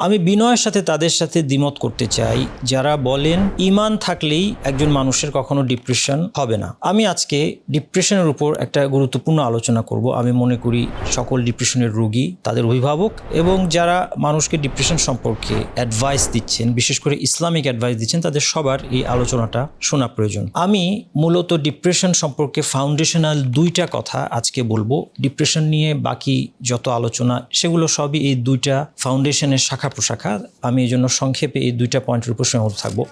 আমি বিনয়ের সাথে তাদের সাথে দ্বিমত করতে চাই যারা বলেন ঈমান থাকলেই একজন মানুষের কখনো ডিপ্রেশন হবে না। আমি আজকে ডিপ্রেশনের উপর একটা গুরুত্বপূর্ণ আলোচনা করব। আমি মনে করি সকল ডিপ্রেশনের রোগী, তাদের অভিভাবক এবং যারা মানুষকে ডিপ্রেশন সম্পর্কে অ্যাডভাইস দিচ্ছেন, বিশেষ করে ইসলামিক অ্যাডভাইস দিচ্ছেন, তাদের সবার এই আলোচনাটা শোনা প্রয়োজন। আমি মূলত ডিপ্রেশন সম্পর্কে ফাউন্ডেশনাল দুইটা কথা আজকে বলবো। ডিপ্রেশন নিয়ে বাকি যত আলোচনা সেগুলো সবই এই দুইটা ফাউন্ডেশনের শাখা প্রশাখা। আমি এই জন্য সংক্ষেপে এই দুইটা পয়েন্টের উপর সীমাবদ্ধ থাকবো।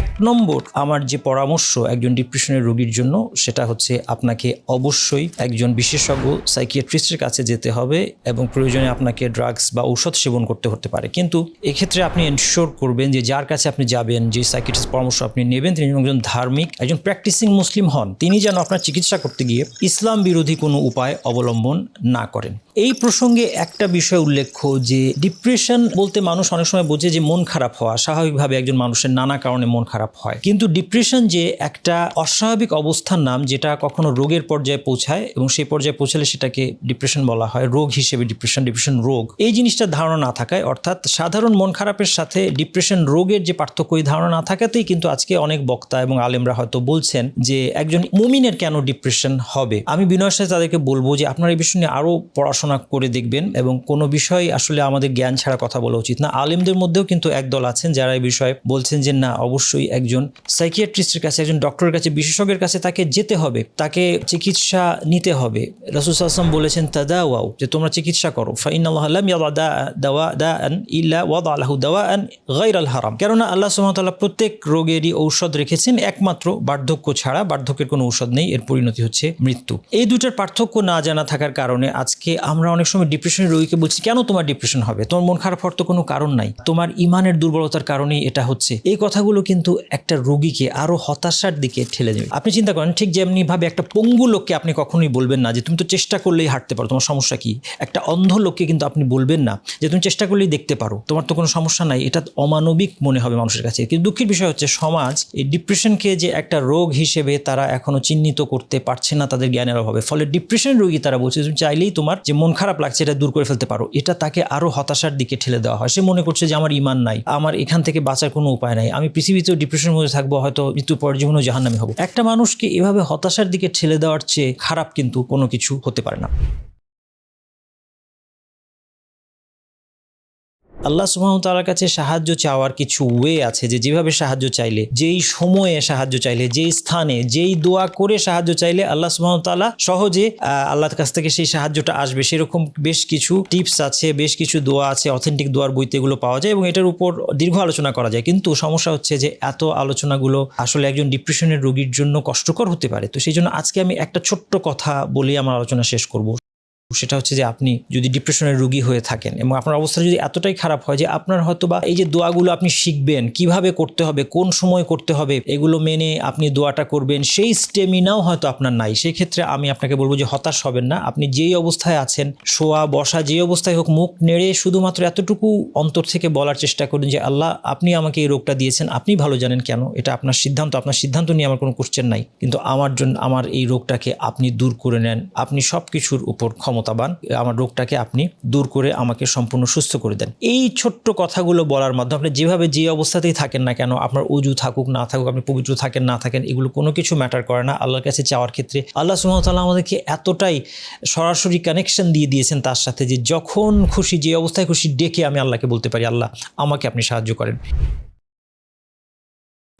এক নম্বর আমার যে পরামর্শ একজন ডিপ্রেশনের রোগীর জন্য, সেটা হচ্ছে আপনাকে অবশ্যই একজন বিশেষজ্ঞ সাইকিয়াট্রিস্টের কাছে যেতে হবে এবং প্রয়োজনে আপনাকে ড্রাগস বা ঔষধ সেবন করতে হতে পারে। কিন্তু এক্ষেত্রে আপনি এনশিওর করবেন যে যার কাছে আপনি যাবেন, যে সাইকিয়াট্রিস্ট পরামর্শ আপনি নেবেন, তিনি একজন ধার্মিক, একজন প্র্যাকটিসিং মুসলিম হন। তিনি যেন আপনার চিকিৎসা করতে গিয়ে ইসলাম বিরোধী কোনো উপায় অবলম্বন না করেন। এই প্রসঙ্গে একটা বিষয় উল্লেখ্য যে ডিপ্রেশন বলতে মানুষ অনেক সময় বোঝে যে মন খারাপ হওয়া। স্বাভাবিকভাবে একজন মানুষের নানা কারণে মন খারাপ হয়, কিন্তু ডিপ্রেশন যে একটা অস্বাভাবিক অবস্থার নাম, যেটা কখনো রোগের পর্যায়ে পৌঁছায় এবং সেই পর্যায়ে পৌঁছালে সেটাকে ডিপ্রেশন বলা হয়, রোগ হিসেবে ডিপ্রেশন রোগ। এই জিনিসটা ধারণা না থাকায়, অর্থাৎ সাধারণ মন খারাপের সাথে ডিপ্রেশন রোগের যে পার্থক্য, এই ধারণা না থাকাতেই কিন্তু আজকে অনেক বক্তা এবং আলেমরা হয়তো বলছেন যে একজন মুমিনের কেন ডিপ্রেশন হবে। আমি বিনয়ের সাথে তাদেরকে বলবো যে আপনারা এই বিষয় নিয়ে আরো পড়াশোনা করে দেখবেন এবং কোনো বিষয় আসলে আমাদের জ্ঞান ছাড়া কথা বলা উচিত না। আলেমদের মধ্যেও কিন্তু একদল আছেন যারা এই বিষয়ে বলছেন যে না, অবশ্যই একজন সাইকিয়াট্রিস্টের কাছে, একজন ডক্টরের কাছে, বিশেষজ্ঞের কাছে তাকে যেতে হবে, তাকে চিকিৎসা নিতে হবে। রাসূল সাল্লাল্লাহু আলাইহি ওয়াসাল্লাম বলেছেন তাদাওয়াও, যে তোমরা চিকিৎসা করো। ফাইন্নাল্লাহা লাম ইয়াদা দাওয়ান ইল্লা ওয়াদা লাহু দাওয়ান গায়রাল হারাম। কেননা আল্লাহ সুবহানাহু ওয়া তাআলা প্রত্যেক রোগেরই ঔষধ রেখেছেন, একমাত্র বার্ধক্য ছাড়া। বার্ধক্যের কোনো ঔষধ নেই, এর পরিণতি হচ্ছে মৃত্যু। এই দুটার পার্থক্য না জানা থাকার কারণে আজকে আমরা অনেক সময় ডিপ্রেশনের রোগীকে বলছি কেন তোমার ডিপ্রেশন হবে, তোমার মন খারাপ হওয়ার তো কোনো কারণ নাই, তোমার ইমানের দুর্বলতার কারণেই এটা হচ্ছে। এই কথাগুলো কিন্তু একটা রোগীকে আরো হতাশার দিকে ঠেলে দেবে। আপনি চিন্তা করেন, ঠিক যেমনি ভাবে একটা পঙ্গু লোককে আপনি কখনোই বলবেন না যে তুমি তো চেষ্টা করলেই হাঁটতে পারো, তোমার সমস্যা কি। একটা অন্ধ লোককে কিন্তু আপনি বলবেন না যে তুমি চেষ্টা করলেই দেখতে পারো, তোমার তো কোনো সমস্যা নাই। এটা অমানবিক মনে হবে মানুষের কাছে। কিন্তু দুঃখের বিষয় হচ্ছে সমাজ এই ডিপ্রেশনকে যে একটা রোগ হিসেবে তারা এখনো চিহ্নিত করতে পারছে না তাদের জ্ঞানের অভাবে। ফলে ডিপ্রেশন রোগী তারা বলছে তুমি চাইলেই তোমার যে মন খারাপ লাগছে এটা দূর করে ফেলতে পারো। এটা তাকে আরো হতাশার দিকে ঠেলে দেওয়া হয়। সে মনে করছে যে আমার ঈমান নাই, আমার এখান থেকে বাঁচার কোনো উপায় নাই, আমি পৃথিবীতেও ডিপ্রেশনের মধ্যে থাকবো, হয়তো মৃত্যুর পর জীবনেও জাহান্নামী হবো। একটা মানুষকে এভাবে হতাশার দিকে ঠেলে দেওয়ার চেয়ে খারাপ কিন্তু কোনো কিছু হতে পারে না। আল্লাহ সুবহানাহু ওয়া তাআলার কাছে সাহায্য চাওয়ার কিছু ওয়ে আছে, যে যেভাবে সাহায্য চাইলে, যেই সময়ে সাহায্য চাইলে, যেই স্থানে, যেই দোয়া করে সাহায্য চাইলে আল্লাহ সুবহানাহু ওয়া তাআলা সহজে আল্লাহর কাছ থেকে সেই সাহায্যটা আসবে, সেরকম বেশ কিছু টিপস আছে, বেশ কিছু দোয়া আছে, অথেন্টিক দোয়ার বইতে এগুলো পাওয়া যায় এবং এটার উপর দীর্ঘ আলোচনা করা যায়। কিন্তু সমস্যা হচ্ছে যে এত আলোচনাগুলো আসলে একজন ডিপ্রেশনের রোগীর জন্য কষ্টকর হতে পারে। তো সেই জন্য আজকে আমি একটা ছোট্ট কথা বলে আমার আলোচনা শেষ করব। সেটা হচ্ছে যে আপনি যদি ডিপ্রেশনের রোগী হয়ে থাকেন এবং আপনার অবস্থা যদি এতটাই খারাপ হয় যে আপনার হয়তো বা এই যে দোয়াগুলো আপনি শিখবেন, কিভাবে করতে হবে, কোন সময় করতে হবে, এগুলো মেনে আপনি দোয়াটা করবেন, সেই স্টেমিনাও হয়তো আপনার নাই, সেই ক্ষেত্রে আমি আপনাকে বলবো যে হতাশ হবেন না। আপনি যেই অবস্থায় আছেন, শোয়া বসা যেই অবস্থায় হোক, মুখ নেড়ে শুধুমাত্র এতটুকু অন্তর থেকে বলার চেষ্টা করুন যে আল্লাহ, আপনি আমাকে এই রোগটা দিয়েছেন, আপনি ভালো জানেন কেন, এটা আপনার সিদ্ধান্ত, আপনার সিদ্ধান্ত নিয়ে আমার কোনো কোশ্চেন নাই, কিন্তু আমার জন্য আমার এই রোগটাকে আপনি দূর করে নেন, আপনি সব কিছুর উপর ক্ষমতাবান, আমার রোগটাকে আপনি দূর করে আমাকে সম্পূর্ণ সুস্থ করে দেন। এই ছোট্ট কথাগুলো বলার মাধ্যমে আপনি যেভাবে যে অবস্থাতেই থাকেন না কেন, আপনার ওযু থাকুক না থাকুক, আপনি পবিত্র থাকেন না থাকেন, এগুলো কোনো কিছু ম্যাটার করে না। আল্লাহর কাছে চাওয়ার ক্ষেত্রে আল্লাহ সুবহানাহু ওয়া তাআলা আমাদেরকে এতটাই সরাসরি কানেকশন দিয়ে দিয়েছেন তার সাথে, যে যখন খুশি, যে অবস্থায় খুশি ডেকে আমি আল্লাহকে বলতে পারি আল্লাহ আমাকে আপনি সাহায্য করেন।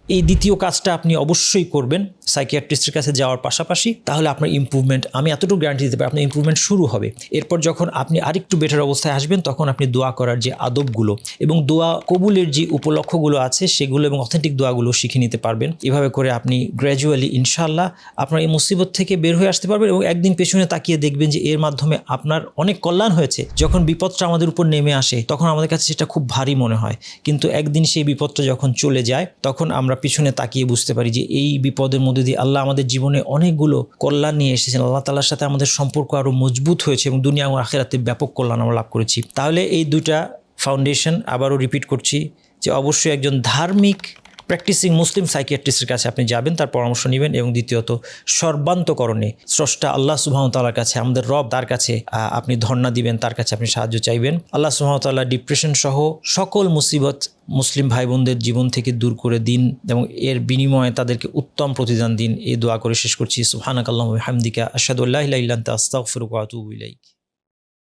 এই দ্বিতীয় কাজটা আপনি অবশ্যই করবেন সাইকিয়াট্রিস্টের কাছে যাওয়ার পাশাপাশি, তাহলে আপনার ইমপ্রুভমেন্ট, আমি এতটুকু গ্যারান্টি দিতে পারি, আপনার ইমপ্রুভমেন্ট শুরু হবে। এরপর যখন আপনি আরেকটু বেটার অবস্থায় আসবেন, তখন আপনি দোয়া করার যে আদবগুলো এবং দোয়া কবুলের যে উপলক্ষগুলো আছে সেগুলো এবং অথেন্টিক দোয়াগুলো শিখে নিতে পারবেন। এভাবে করে আপনি গ্র্যাজুয়ালি ইনশাআল্লাহ আপনার এই মুসিবত থেকে বের হয়ে আসতে পারবেন এবং একদিন পেছনে তাকিয়ে দেখবেন যে এর মাধ্যমে আপনার অনেক কল্যাণ হয়েছে। যখন বিপদটা আমাদের উপর নেমে আসে তখন আমাদের কাছে সেটা খুব ভারী মনে হয়, কিন্তু একদিন সেই বিপদটা যখন চলে যায় তখন আমরা পিছনে তাকিয়ে বুঝতে পারি যে এই বিপদের মধ্যে দিয়ে আল্লাহ আমাদের জীবনে অনেকগুলো কল্যাণ নিয়ে এসেছেন। আল্লাহ তাআলার সাথে আমাদের সম্পর্ক আরো মজবুত হয়েছে এবং দুনিয়া এবং আখিরাতে ব্যাপক কল্যাণ আমরা লাভ করেছি। তাহলে এই দুইটা ফাউন্ডেশন আবারও রিপিট করছি যে অবশ্যই একজন ধার্মিক প্র্যাকটিসিং মুসলিম সাইকিয়াট্রিস্টের কাছে আপনি যাবেন, তার পরামর্শ নেবেন। এবং দ্বিতীয়ত সর্বান্তকরণে স্রষ্টা আল্লাহ সুবহানাহু ওয়া তাআলার কাছে, আমাদের রব, তার কাছে আপনি ধর্ণা দিবেন, তার কাছে আপনি সাহায্য চাইবেন। আল্লাহ সুবহানাহু ওয়া তাআলা ডিপ্রেশন সহ সকল মুসিবত মুসলিম ভাই বোনদের জীবন থেকে দূর করে দিন এবং এর বিনিময়ে তাদেরকে উত্তম প্রতিদান দিন, এই দোয়া করে শেষ করছি। সুবহানাকাল্লাহুম্মা ওয়া বিহামদিকা আশহাদু আল্লা ইলাহা ইল্লা আনতা আস্তাগফিরুকা ওয়া আতুবু ইলাইক।